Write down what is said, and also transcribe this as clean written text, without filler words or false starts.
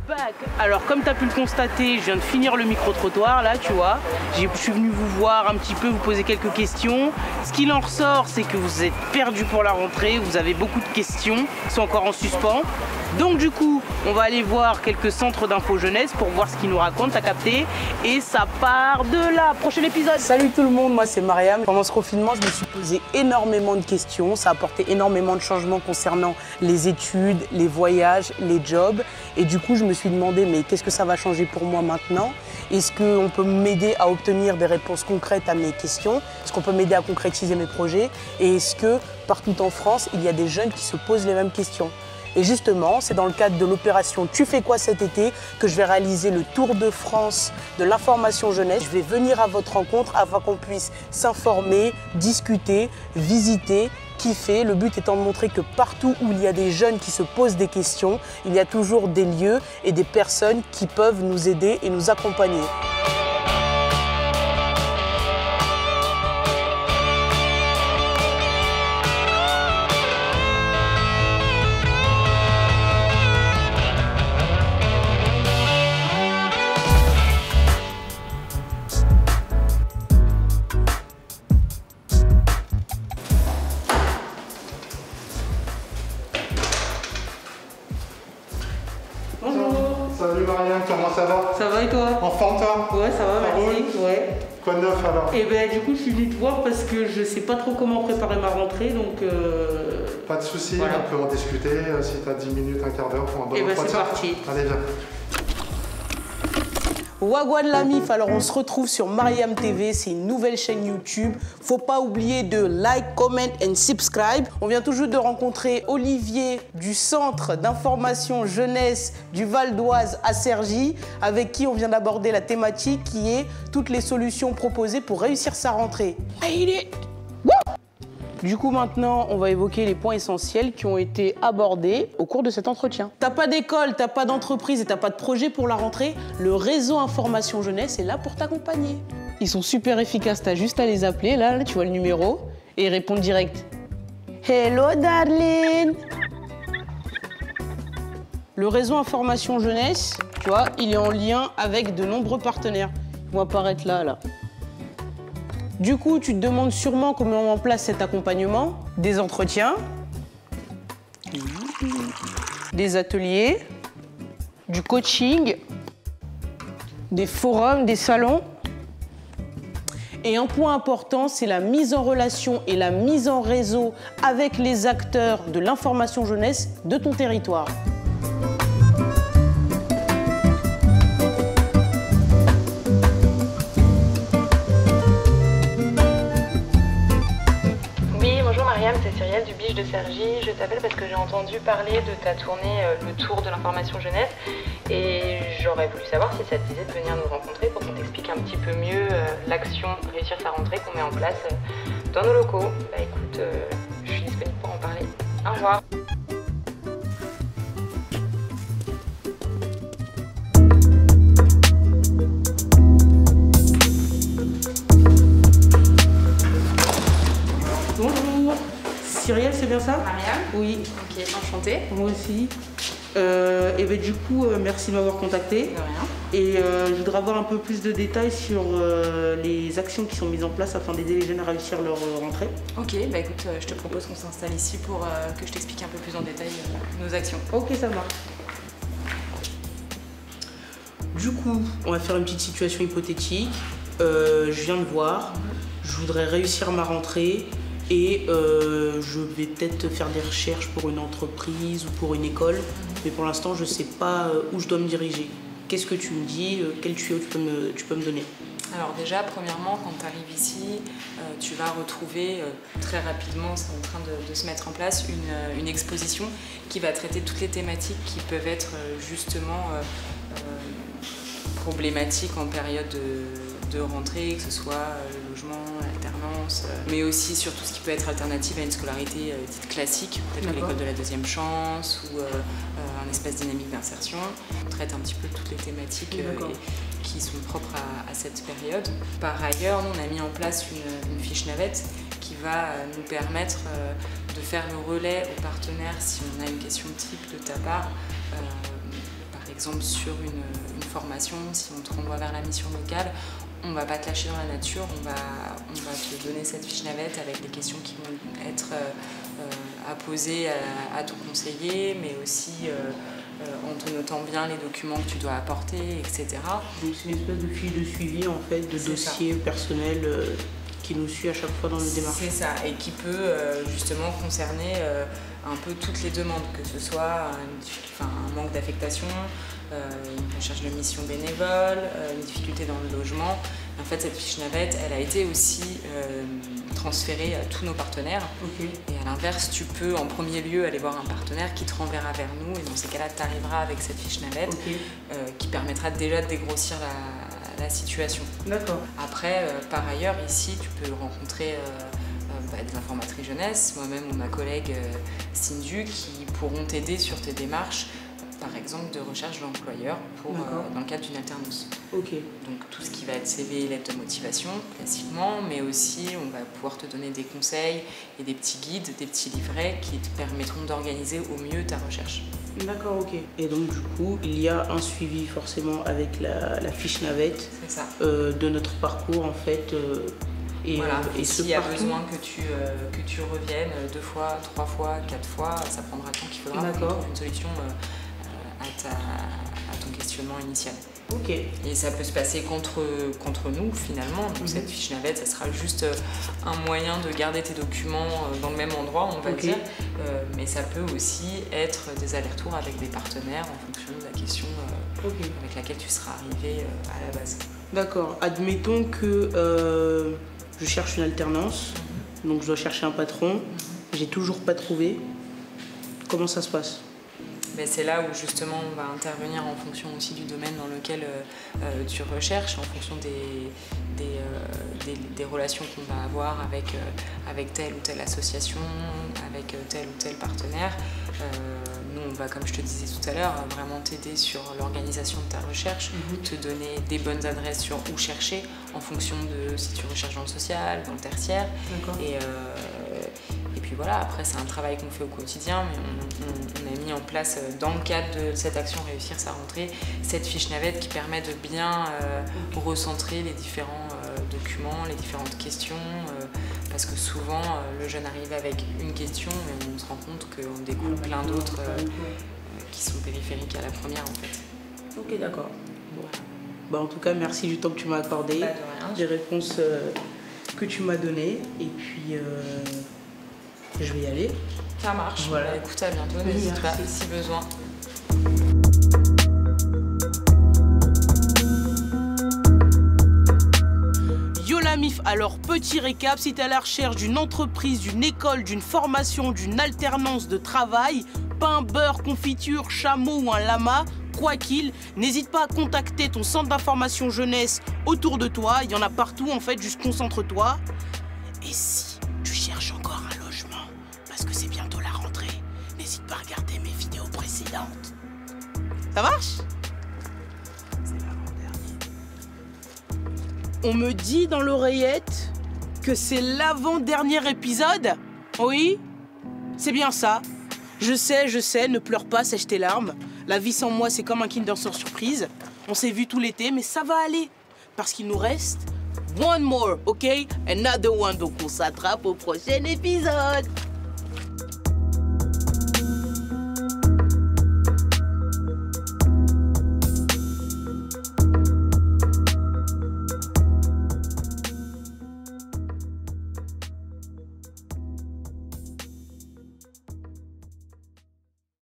back. Alors comme tu as pu le constater, je viens de finir le micro-trottoir là, tu vois. Je suis venu vous voir un petit peu, vous poser quelques questions. Ce qu'il en ressort, c'est que vous êtes perdu pour la rentrée, vous avez beaucoup de questions qui sont encore en suspens. Donc du coup, on va aller voir quelques centres d'info jeunesse pour voir ce qu'ils nous racontent, t'as capté. Et ça part de là, prochain épisode. Salut tout le monde, moi c'est Mariam. Pendant ce confinement, je me suis posé énormément de questions. Ça a apporté énormément de changements concernant les études, les voyages, les jobs. Et du coup, je me suis demandé, mais qu'est-ce que ça va changer pour moi maintenant? Est-ce qu'on peut m'aider à obtenir des réponses concrètes à mes questions? Est-ce qu'on peut m'aider à concrétiser mes projets? Et est-ce que partout en France, il y a des jeunes qui se posent les mêmes questions? Et justement, c'est dans le cadre de l'opération Tu fais quoi cet été que je vais réaliser le tour de France de l'information jeunesse. Je vais venir à votre rencontre afin qu'on puisse s'informer, discuter, visiter, kiffer. Le but étant de montrer que partout où il y a des jeunes qui se posent des questions, il y a toujours des lieux et des personnes qui peuvent nous aider et nous accompagner. Salut Marianne, comment ça va? Ça va et toi? En forme toi? Ouais, ça va, merci. Ouais. Quoi de neuf alors? Et ben du coup, je suis venue te voir parce que je sais pas trop comment préparer ma rentrée, donc... Pas de soucis, voilà. on peut en discuter si tu as 10 minutes, un quart d'heure pour un bon entretien. Et ben c'est parti. Allez, viens. Wagwan la mif, alors on se retrouve sur Mariam TV, c'est une nouvelle chaîne YouTube. Faut pas oublier de like, comment and subscribe. On vient tout juste de rencontrer Olivier du Centre d'information jeunesse du Val d'Oise à Cergy, avec qui on vient d'aborder la thématique qui est toutes les solutions proposées pour réussir sa rentrée. Du coup, maintenant, on va évoquer les points essentiels qui ont été abordés au cours de cet entretien. T'as pas d'école, t'as pas d'entreprise et t'as pas de projet pour la rentrée, le réseau Information Jeunesse est là pour t'accompagner. Ils sont super efficaces, t'as juste à les appeler, là, tu vois le numéro, et ils répondent direct. Hello, darling! Le réseau Information Jeunesse, tu vois, il est en lien avec de nombreux partenaires. Ils vont apparaître là. Du coup, tu te demandes sûrement comment on met en place cet accompagnement. Des entretiens, des ateliers, du coaching, des forums, des salons. Et un point important, c'est la mise en relation et la mise en réseau avec les acteurs de l'information jeunesse de ton territoire. C'est Cyrielle du Biche de Cergy. Je t'appelle parce que j'ai entendu parler de ta tournée Le Tour de l'information jeunesse et j'aurais voulu savoir si ça te disait de venir nous rencontrer pour qu'on t'explique un petit peu mieux l'action Réussir sa rentrée qu'on met en place dans nos locaux. Bah écoute, je suis disponible pour en parler. Au revoir. Bonjour. Cyrielle, c'est bien ça? Mariam? Oui. Ok, enchantée. Moi aussi. Et ben, du coup, merci de m'avoir contacté. De rien. Et je voudrais avoir un peu plus de détails sur les actions qui sont mises en place afin d'aider les jeunes à réussir leur rentrée. Ok, bah écoute, je te propose qu'on s'installe ici pour que je t'explique un peu plus en détail nos actions. Ok, ça marche. Du coup, on va faire une petite situation hypothétique. Je viens de voir, je voudrais réussir ma rentrée. Et je vais peut-être faire des recherches pour une entreprise ou pour une école. Mais pour l'instant, je ne sais pas où je dois me diriger. Qu'est-ce que tu me dis? Quel tuyau tu peux me donner? Alors déjà, premièrement, quand tu arrives ici, tu vas retrouver très rapidement, c'est en train de se mettre en place, une exposition qui va traiter toutes les thématiques qui peuvent être justement problématiques en période de rentrée, que ce soit le logement, l'alternance, mais aussi sur tout ce qui peut être alternative à une scolarité dite classique, peut-être l'école de la deuxième chance ou un espace dynamique d'insertion. On traite un petit peu toutes les thématiques qui sont propres à cette période. Par ailleurs, nous, on a mis en place une fiche navette qui va nous permettre de faire le relais aux partenaires si on a une question type de ta part. Par exemple sur une formation, si on te renvoie vers la mission locale, on va pas te lâcher dans la nature, on va te donner cette fiche navette avec les questions qui vont être à poser à ton conseiller, mais aussi en te notant bien les documents que tu dois apporter, etc. Donc c'est une espèce de fiche de suivi en fait, de dossier personnel qui nous suit à chaque fois dans nos démarches. C'est ça, et qui peut justement concerner un peu toutes les demandes, que ce soit un manque d'affectation, une recherche de mission bénévole, une difficulté dans le logement. En fait, cette fiche navette, elle a été aussi transférée à tous nos partenaires. Okay. Et à l'inverse, tu peux en premier lieu aller voir un partenaire qui te renverra vers nous. Et dans ces cas-là, tu arriveras avec cette fiche navette qui permettra déjà de dégrossir la situation. D'accord. Après, par ailleurs, ici, tu peux rencontrer des informatrices jeunesse, moi-même ou ma collègue Cindu, qui pourront t'aider sur tes démarches, par exemple de recherche d'employeur dans le cadre d'une alternance. Okay. Donc tout ce qui va être CV et lettre de motivation, classiquement, mais aussi on va pouvoir te donner des conseils et des petits guides, des petits livrets qui te permettront d'organiser au mieux ta recherche. D'accord, ok. Et donc du coup, il y a un suivi forcément avec la fiche navette de notre parcours en fait. Et voilà, et s'il y a besoin que tu reviennes 2 fois, 3 fois, 4 fois, ça prendra le temps qu'il faudra pour trouver une solution à ton questionnement initial. Ok. Et ça peut se passer contre nous finalement. Donc cette fiche navette, ça sera juste un moyen de garder tes documents dans le même endroit, on va dire. Mais ça peut aussi être des allers-retours avec des partenaires en fonction de la question avec laquelle tu seras arrivé à la base. D'accord. Admettons que je cherche une alternance, donc je dois chercher un patron. J'ai toujours pas trouvé. Comment ça se passe? C'est là où justement on va intervenir en fonction aussi du domaine dans lequel tu recherches, en fonction des relations qu'on va avoir avec telle ou telle association, avec tel ou tel partenaire. Nous, on va, comme je te disais tout à l'heure, vraiment t'aider sur l'organisation de ta recherche, te donner des bonnes adresses sur où chercher, en fonction de si tu recherches dans le social, dans le tertiaire. Et puis voilà, après c'est un travail qu'on fait au quotidien, mais on a mis en place dans le cadre de cette action Réussir sa rentrée, cette fiche navette qui permet de bien recentrer les différents documents, les différentes questions, parce que souvent le jeune arrive avec une question, mais on se rend compte qu'on découle plein d'autres qui sont périphériques à la première en fait. Ok, d'accord. Bon. En tout cas, merci du temps que tu m'as accordé, de rien, des réponses que tu m'as données, et puis je vais y aller. Ça marche. Voilà. Écoute, à bientôt, n'hésite pas si besoin. Yo la mif, alors petit récap, si tu es à la recherche d'une entreprise, d'une école, d'une formation, d'une alternance de travail, pain, beurre, confiture, chameau ou un lama, quoi qu'il, n'hésite pas à contacter ton centre d'information jeunesse autour de toi, il y en a partout en fait, juste concentre-toi. Et si tu cherches encore un logement, parce que c'est bientôt la rentrée, n'hésite pas à regarder mes vidéos précédentes. Ça marche? C'est l'avant-dernier. On me dit dans l'oreillette que c'est l'avant-dernier épisode? Oui? C'est bien ça. Je sais, ne pleure pas, sèche tes larmes. La vie sans moi, c'est comme un Kinder surprise. On s'est vu tout l'été, mais ça va aller. Parce qu'il nous reste one more, ok? Another one, donc on s'attrape au prochain épisode.